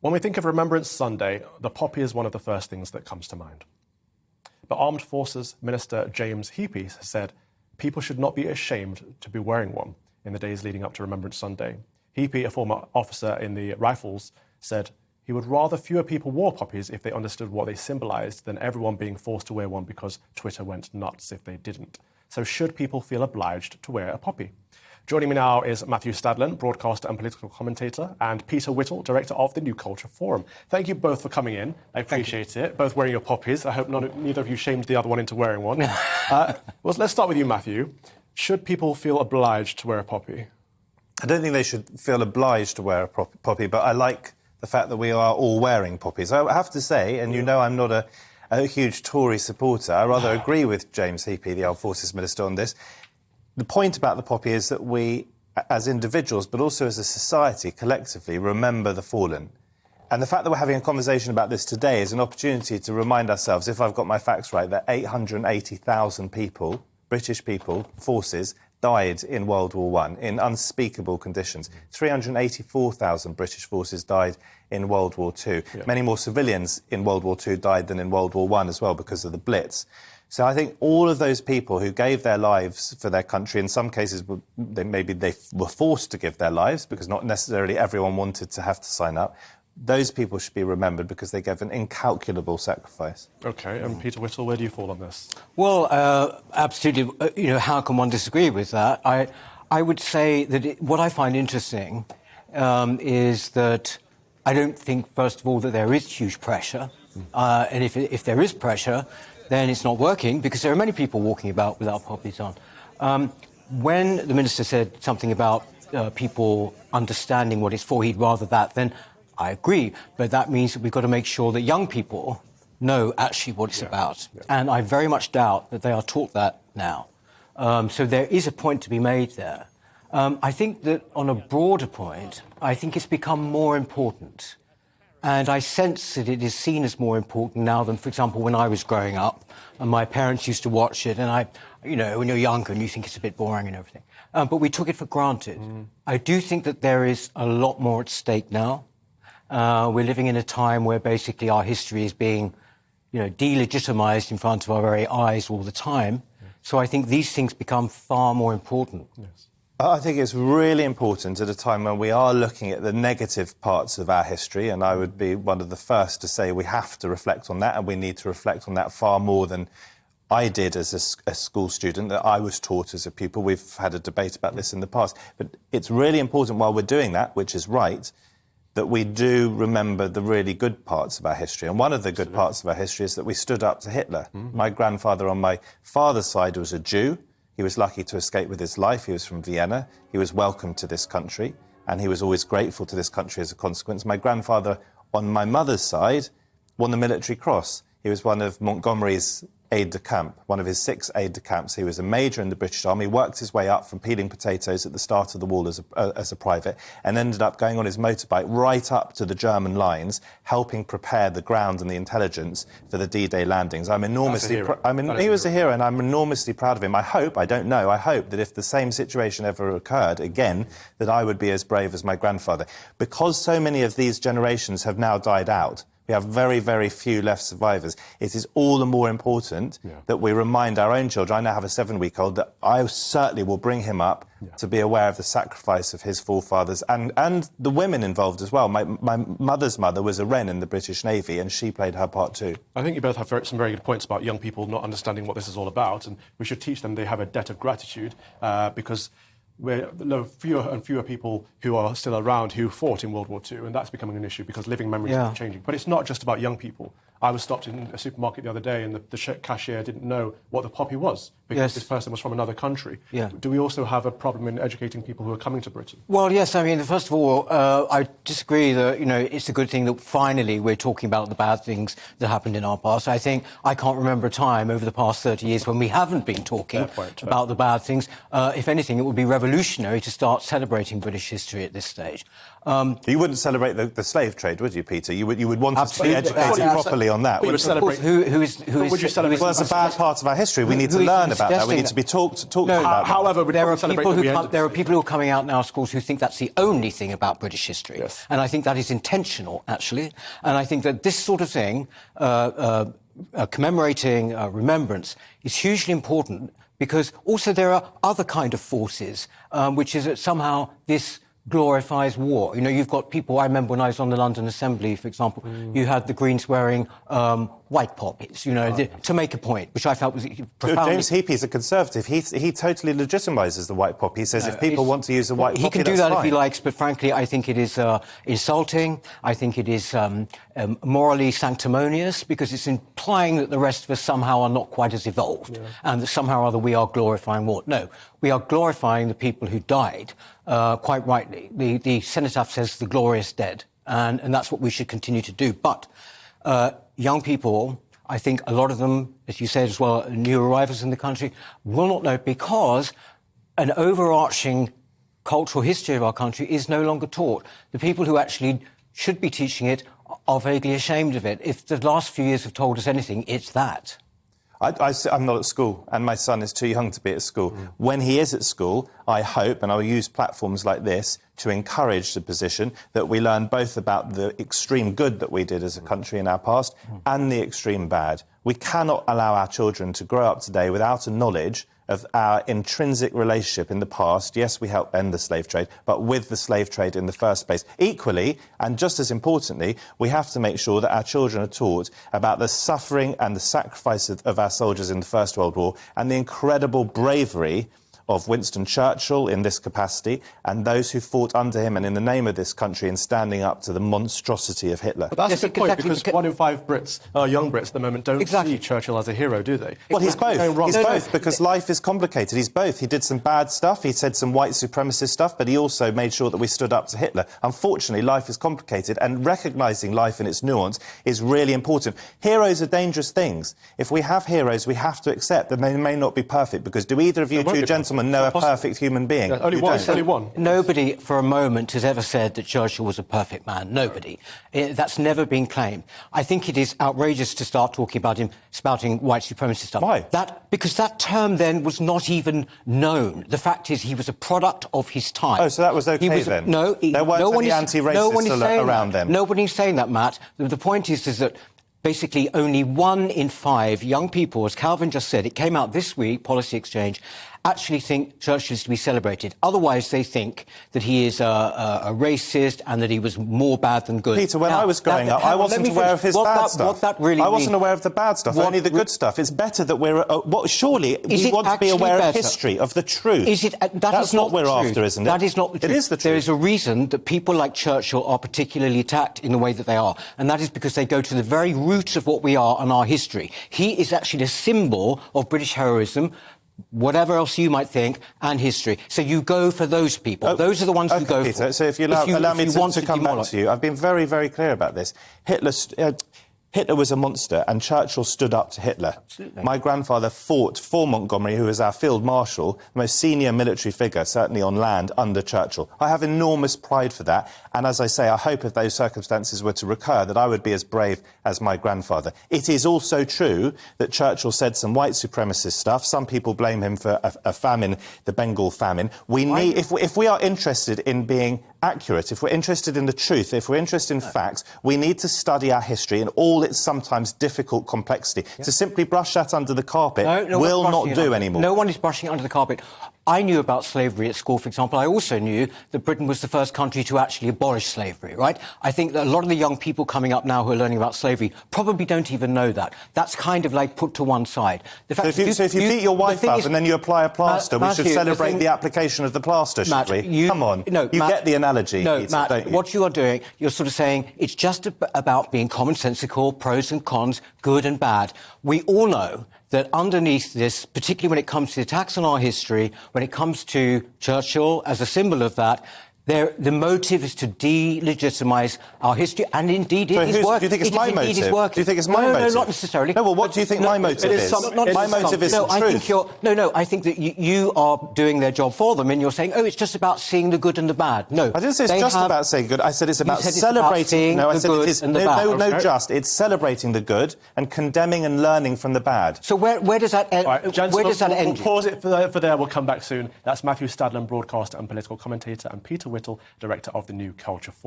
When we think of Remembrance Sunday, the poppy is one of the first things that comes to mind. But Armed Forces Minister James Heappey said people should not be ashamed to be wearing one in the days leading up to Remembrance Sunday. Heappey, a former officer in the Rifles, said he would rather fewer people wore poppies if they understood what they symbolised than everyone being forced to wear one because Twitter went nuts if they didn't. So should people feel obliged to wear a poppy? Joining me now is Matthew Stadlen, broadcaster and political commentator, and Peter Whittle, director of the New Culture Forum. Thank you both for coming in. I appreciate it. Both wearing your poppies. I hope neither of you shamed the other one into wearing one. Well, let's start with you, Matthew. Should people feel obliged to wear a poppy? I don't think they should feel obliged to wear a poppy, but I like the fact that we are all wearing poppies. I have to say, and you know I'm not a huge Tory supporter, I rather agree with James Heappey, the Armed Forces Minister, on this. The point about the poppy is that we, as individuals, but also as a society, collectively, remember the fallen. And the fact that we're having a conversation about this today is an opportunity to remind ourselves, if I've got my facts right, that 880,000 people, British people, forces, died in World War I in unspeakable conditions. 384,000 British forces died in World War II. Yeah. Many more civilians in World War II died than in World War I as well because of the Blitz. So I think all of those people who gave their lives for their country, in some cases maybe they were forced to give their lives because not necessarily everyone wanted to have to sign up, those people should be remembered because they gave an incalculable sacrifice. OK, and Peter Whittle, where do you fall on this? Well, absolutely. How can one disagree with that? I would say that what I find interesting is that I don't think, first of all, that there is huge pressure. And if there is pressure, then it's not working, because there are many people walking about without poppies on. When the minister said something about people understanding what it's for, he'd rather that, then I agree. But that means that we've got to make sure that young people know actually what it's about. Yeah. And I very much doubt that they are taught that now. So there is a point to be made there. I think that on a broader point, I think it's become more important. And I sense that it is seen as more important now than, for example, when I was growing up and my parents used to watch it. And when you're younger and you think it's a bit boring and everything. But we took it for granted. I do think that there is a lot more at stake now. We're living in a time where basically our history is being, delegitimized in front of our very eyes all the time. Yes. So I think these things become far more important. Yes. I think it's really important at a time when we are looking at the negative parts of our history, and I would be one of the first to say we have to reflect on that, and we need to reflect on that far more than I did as a school student, that I was taught as a pupil. We've had a debate about this in the past. But it's really important while we're doing that, which is right, that we do remember the really good parts of our history. And one of the good parts of our history is that we stood up to Hitler. My grandfather on my father's side was a Jew. He was lucky to escape with his life. He was from Vienna. He was welcomed to this country, and he was always grateful to this country as a consequence. My grandfather on my mother's side won the Military Cross. He was one of Montgomery's aide-de-camp, one of his 6 aide-de-camps. He was a major in the British Army, worked his way up from peeling potatoes at the start of the war as a private, and ended up going on his motorbike right up to the German lines, helping prepare the ground and the intelligence for the D-Day landings. He was a hero, and I'm enormously proud of him. I hope that if the same situation ever occurred again, that I would be as brave as my grandfather. Because so many of these generations have now died out, we have very, very few left survivors. It is all the more important that we remind our own children. I now have a 7-week-old that I certainly will bring him up to be aware of the sacrifice of his forefathers and the women involved as well. My mother's mother was a Wren in the British Navy, and she played her part too. I think you both have some very good points about young people not understanding what this is all about, and we should teach them they have a debt of gratitude because fewer and fewer people who are still around who fought in World War II, and that's becoming an issue because living memories are changing. But it's not just about young people. I was stopped in a supermarket the other day and the cashier didn't know what the poppy was because this person was from another country. Yeah. Do we also have a problem in educating people who are coming to Britain? Well, yes. First of all, I disagree that, it's a good thing that finally we're talking about the bad things that happened in our past. I think I can't remember a time over the past 30 years when we haven't been talking about the bad things. If anything, it would be revolutionary to start celebrating British history at this stage. You wouldn't celebrate the slave trade, would you, Peter? You would want us to be Absolutely. educated properly on that. We would celebrate. Who is would you celebrate? Well, it's a bad part of our history. We need to learn about that. We need to be talked about that. However, there are people who are coming out in our schools who think that's the only thing about British history. Yes. And I think that is intentional, actually. And I think that this sort of thing, commemorating remembrance, is hugely important because also there are other kind of forces, which is that somehow this glorifies war. You know, you've got people, I remember when I was on the London Assembly, for example, you had the Greens wearing white poppies, you know, to make a point, which I felt was profoundly... James Heappey is a Conservative. He totally legitimises the white poppy. He says if people want to use the white poppy, he can do that fine. if he likes, but frankly, I think it is insulting. I think it is morally sanctimonious because it's implying that the rest of us somehow are not quite as evolved and that somehow or other we are glorifying war. No, we are glorifying the people who died, quite rightly. The cenotaph says the glorious dead, and that's what we should continue to do. But young people, I think a lot of them, as you said as well, new arrivals in the country, will not know because an overarching cultural history of our country is no longer taught. The people who actually should be teaching it are vaguely ashamed of it. If the last few years have told us anything, it's that. I'm not at school, and my son is too young to be at school. When he is at school, I hope, and I'll use platforms like this to encourage the position that we learn both about the extreme good that we did as a country in our past and the extreme bad. We cannot allow our children to grow up today without a knowledge of our intrinsic relationship in the past. Yes, we helped end the slave trade, but with the slave trade in the first place. Equally, and just as importantly, we have to make sure that our children are taught about the suffering and the sacrifice of our soldiers in the First World War and the incredible bravery of Winston Churchill in this capacity and those who fought under him and in the name of this country in standing up to the monstrosity of Hitler. But that's a good point, because 1 in 5 Brits, young Brits at the moment, don't see Churchill as a hero, do they? Well, he's both. He's both, because life is complicated. He's both. He did some bad stuff, he said some white supremacist stuff, but he also made sure that we stood up to Hitler. Unfortunately, life is complicated, and recognising life in its nuance is really important. Heroes are dangerous things. If we have heroes, we have to accept that they may not be perfect, because do either of you two gentlemen know a perfect human being? Only one. Nobody for a moment has ever said that Churchill was a perfect man. Nobody. That's never been claimed. I think it is outrageous to start talking about him spouting white supremacist stuff. Why? Because that term then was not even known. The fact is he was a product of his time. Oh, so that was OK then? No. There weren't any anti-racists around them? Nobody's saying that, Matt. The point is that basically only 1 in 5 young people, as Calvin just said, it came out this week, Policy Exchange, actually think Churchill is to be celebrated. Otherwise, they think that he is a racist and that he was more bad than good. Peter, when I was growing up, I wasn't aware of his bad stuff. I wasn't aware of the bad stuff, only the good stuff. It's better that we're... surely we want to be aware of history, of the truth. That's not what we're after, isn't it? That is not the truth. It is the truth. There is a reason that people like Churchill are particularly attacked in the way that they are, and that is because they go to the very roots of what we are and our history. He is actually a symbol of British heroism, whatever else you might think, and history. So you go for those people. Those are the ones you go Peter, for. So if you allow me to come back to you, I've been very, very clear about this. Hitler was a monster, and Churchill stood up to Hitler. Absolutely. My grandfather fought for Montgomery, who was our field marshal, the most senior military figure, certainly on land, under Churchill. I have enormous pride for that, and as I say, I hope if those circumstances were to recur, that I would be as brave as my grandfather. It is also true that Churchill said some white supremacist stuff. Some people blame him for a famine, the Bengal famine. If we are interested in being accurate, if we're interested in the truth, if we're interested in facts, we need to study our history in all its sometimes difficult complexity. To simply brush that under the carpet will not do anymore. No one is brushing it under the carpet. I knew about slavery at school, for example. I also knew that Britain was the first country to actually abolish slavery, right? I think that a lot of the young people coming up now who are learning about slavery probably don't even know that. That's kind of like put to one side. The fact so if you beat your wife up and then you apply a plaster, we should celebrate the application of the plaster, should we? Come on. You get the analogy, Peter, Matt, don't you? What you are doing, you're sort of saying it's just about being commonsensical, pros and cons, good and bad. We all know that underneath this, particularly when it comes to the attacks on our history, when it comes to Churchill as a symbol of that, The motive is to delegitimise our history, and indeed it is working. Do you think it's my motive? Do you think it's my motive? No, not necessarily. No, well, what do you think my motive is? My motive is the truth. I think that you are doing their job for them, and you're saying, it's just about seeing the good and the bad. No, I didn't say it's just about saying good. I said it's about celebrating. No, I said it is just. It's celebrating the good and condemning and learning from the bad. So where does that end? Right, where does that end? We'll pause it for there. We'll come back soon. That's Matthew Stadlen, broadcaster and political commentator, and Peter Whittle, director of the New Culture Forum.